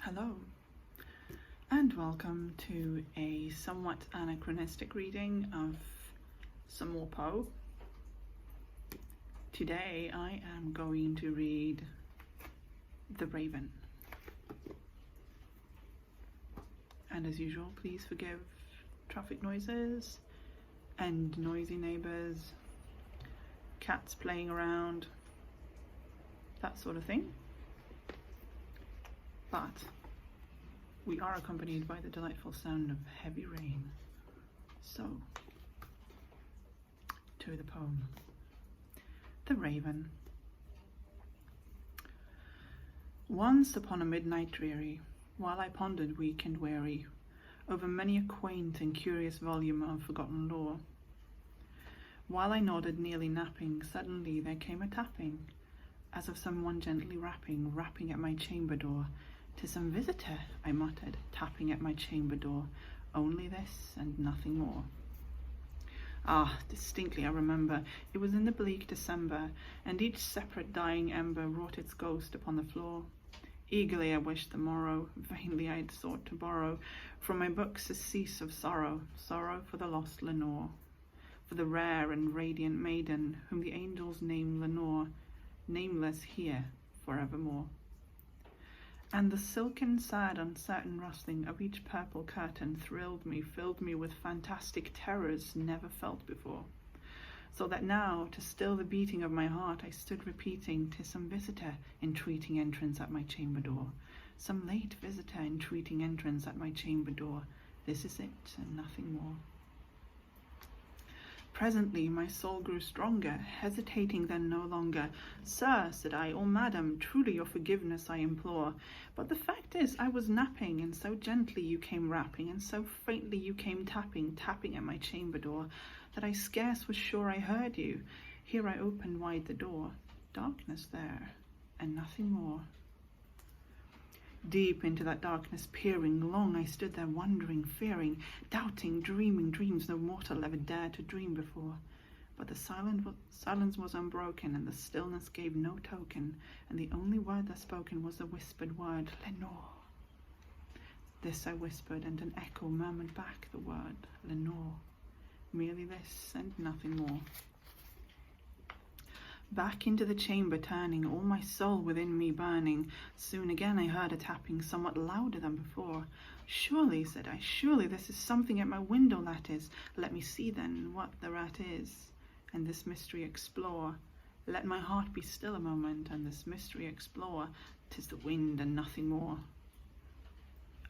Hello, and welcome to a somewhat anachronistic reading of some more Poe. Today I am going to read The Raven. And as usual, please forgive traffic noises and noisy neighbours, cats playing around, that sort of thing. But we are accompanied by the delightful sound of heavy rain. So, to the poem. The Raven. Once upon a midnight dreary, while I pondered weak and weary over many a quaint and curious volume of forgotten lore, while I nodded nearly napping, suddenly there came a tapping, as of someone gently rapping at my chamber door. "'Tis some visitor," I muttered, tapping at my chamber door. Only this and nothing more. Ah, distinctly I remember, it was in the bleak December, and each separate dying ember wrought its ghost upon the floor. Eagerly I wished the morrow, vainly I had sought to borrow from my books a cease of sorrow for the lost Lenore, for the rare and radiant maiden whom the angels name Lenore, nameless here forevermore. And the silken, sad, uncertain rustling of each purple curtain thrilled me, filled me with fantastic terrors never felt before. So that now, to still the beating of my heart, I stood repeating, "'Tis some visitor entreating entrance at my chamber door. Some late visitor entreating entrance at my chamber door. This is it, and nothing more." Presently my soul grew stronger, hesitating then no longer. "Sir," said I, "or madam, truly your forgiveness I implore. But the fact is I was napping, and so gently you came rapping, and so faintly you came tapping at my chamber door, that I scarce was sure I heard you. Here I opened wide the door. Darkness there, and nothing more." Deep into that darkness peering, long I stood there wondering, fearing, doubting, dreaming dreams no mortal ever dared to dream before. But the silence was unbroken, and the stillness gave no token, and the only word that spoken was the whispered word, "Lenore." This I whispered, and an echo murmured back the word, "Lenore." Merely this, and nothing more. Back into the chamber turning, all my soul within me burning, soon again I heard a tapping somewhat louder than before. "Surely," said I, "surely this is something at my window lattice. Let me see then what the rat is, and this mystery explore. Let my heart be still a moment, and this mystery explore. 'Tis the wind and nothing more."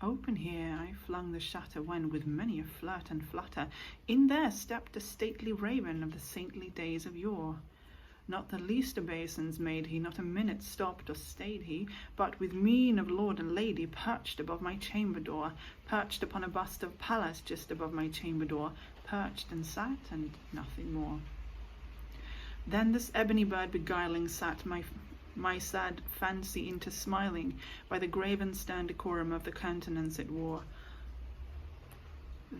Open here I flung the shutter, when with many a flirt and flutter in there stepped a stately raven of the saintly days of yore. Not the least obeisance made he, not a minute stopped or stayed he, but with mien of lord and lady perched above my chamber door, perched upon a bust of Pallas just above my chamber door, perched and sat, and nothing more. Then this ebony bird beguiling sat my sad fancy into smiling, by the grave and stern decorum of the countenance it wore.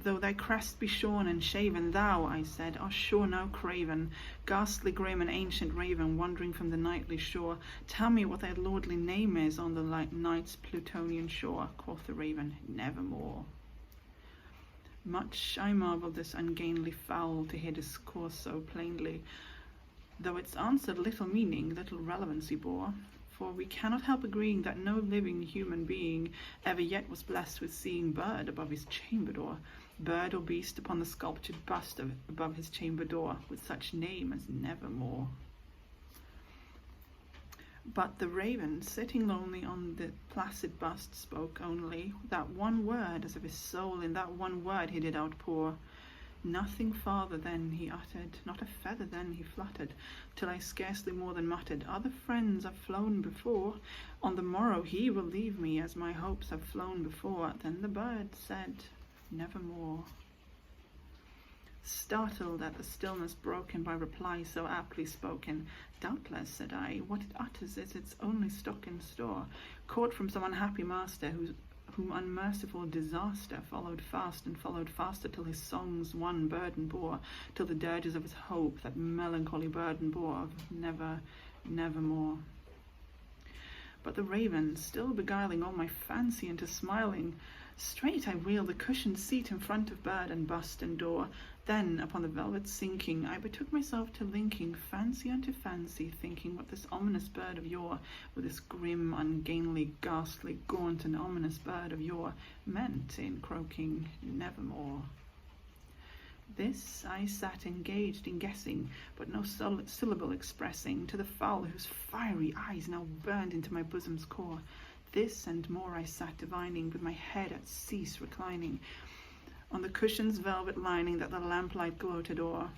"Though thy crest be shorn and shaven, thou," I said, "art sure now craven, ghastly grim and ancient raven, wandering from the nightly shore. Tell me what thy lordly name is on the night's Plutonian shore." Quoth the raven, "Nevermore." Much I marvelled this ungainly fowl to hear discourse so plainly, though its answer little meaning, little relevancy bore. For we cannot help agreeing that no living human being ever yet was blessed with seeing bird above his chamber door, bird or beast upon the sculptured bust above his chamber door, with such name as Nevermore. But the raven, sitting lonely on the placid bust, spoke only that one word, as if his soul in that one word he did outpour. Nothing farther then he uttered, not a feather then he fluttered, till I scarcely more than muttered, "Other friends have flown before. On the morrow he will leave me, as my hopes have flown before." Then the bird said, "Nevermore." Startled at the stillness broken by reply so aptly spoken, "Doubtless," said I, "what it utters is its only stock and store, caught from some unhappy master whom unmerciful disaster followed fast and followed faster, till his songs one burden bore, till the dirges of his hope that melancholy burden bore of nevermore." But the raven, still beguiling all my fancy into smiling, straight I wheeled the cushioned seat in front of bird and bust and door. Then, upon the velvet sinking, I betook myself to linking fancy unto fancy, thinking what this ominous bird of yore, with this grim, ungainly, ghastly, gaunt and ominous bird of yore, meant in croaking nevermore. This I sat engaged in guessing, but no syllable expressing, to the fowl whose fiery eyes now burned into my bosom's core. This and more I sat divining, with my head at cease reclining, on the cushion's velvet lining that the lamplight gloated o'er,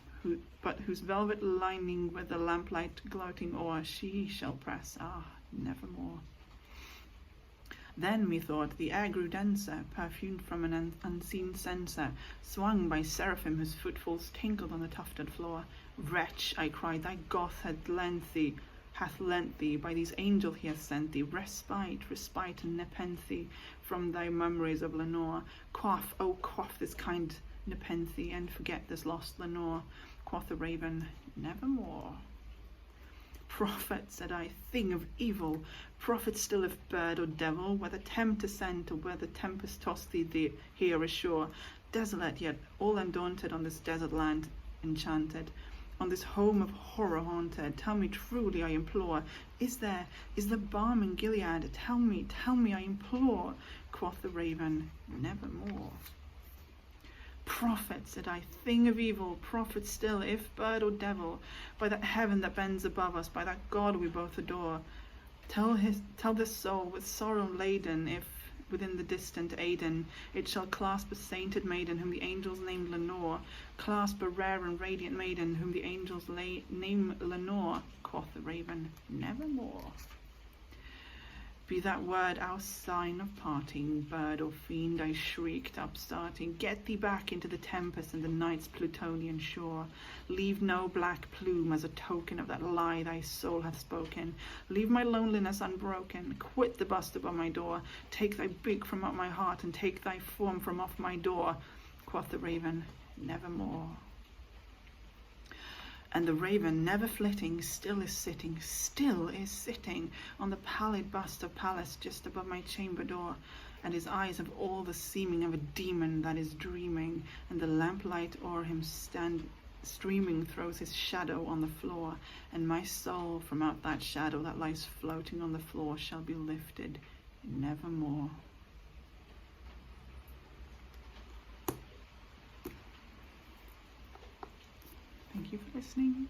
but whose velvet lining with the lamplight gloating o'er she shall press, nevermore. Then, methought, the air grew denser, perfumed from an unseen censer, swung by seraphim whose footfalls tinkled on the tufted floor. Wretch, I cried, thy Goth hath lent thee, by these angels he hath sent thee, respite and nepenthe from thy memories of Lenore. Quaff, oh quaff this kind nepenthe, and forget this lost Lenore. Quoth the raven, nevermore. Prophet, said I, thing of evil, prophet still if bird or devil, whether tempest sent or whether tempest tossed thee here ashore, desolate yet all undaunted on this desert land enchanted, on this home of horror haunted, tell me truly, I implore, is the balm in Gilead? Tell me, I implore. Quoth the raven, nevermore. Prophet, said I, thing of evil, prophet still, if bird or devil, by that heaven that bends above us, by that God we both adore, tell this soul with sorrow laden, if within the distant Aidenn it shall clasp a sainted maiden whom the angels named Lenore, clasp a rare and radiant maiden whom the angels name Lenore. Quoth the raven, nevermore. Be that word our sign of parting, bird or fiend, I shrieked, upstarting, get thee back into the tempest and the night's Plutonian shore. Leave no black plume as a token of that lie thy soul hath spoken. Leave my loneliness unbroken, quit the bust above my door, take thy beak from out my heart, and take thy form from off my door. Quoth the raven, nevermore. And the raven, never flitting, still is sitting on the pallid bust of Pallas just above my chamber door, and his eyes have all the seeming of a demon that is dreaming, and the lamplight o'er him streaming throws his shadow on the floor, and my soul from out that shadow that lies floating on the floor shall be lifted nevermore. Thank you for listening.